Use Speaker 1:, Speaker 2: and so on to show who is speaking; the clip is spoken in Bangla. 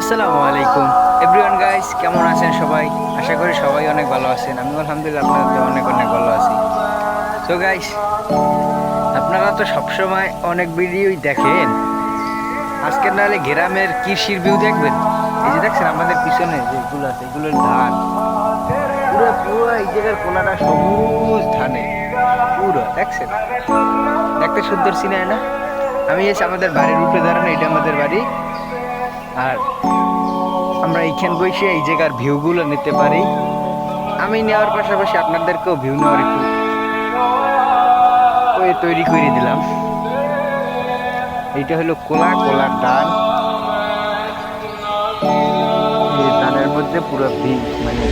Speaker 1: আসসালামু আলাইকুম এভরিওয়ান গাইস, কেমন আছেন সবাই? আশা করি সবাই অনেক ভালো আছেন। আমি আলহামদুলিল্লাহ আপনাদের অনেক অনেক ভালো আছি। সো গাইস, আপনারা তো সবসময় অনেক ভিডিওই দেখেন, আজকে নাহলে গ্রামের কৃষির ভিউ দেখবেন। এই যে দেখছেন আমাদের পিছনে যেগুলো আছে, এগুলোর ধান পুরো পুরো এই জায়গার কোলাটা সবুজ ধানে পুরো দেখছেন, দেখতে সুন্দর সিনায় না? আমি এসে আমাদের বাড়ির উপরে দাঁড়ানো, এটা আমাদের বাড়ি। আর আমরা এইখান বসে এই জায়গার ভিউগুলো নিতে পারি। আমি নেওয়ার পাশাপাশি আপনাদেরকেও ভিউ নেওয়ার একটু ওই তৈরি করে দিলাম। এইটা হলো কোলার ধান। এই ধানের মধ্যে পুরো মানে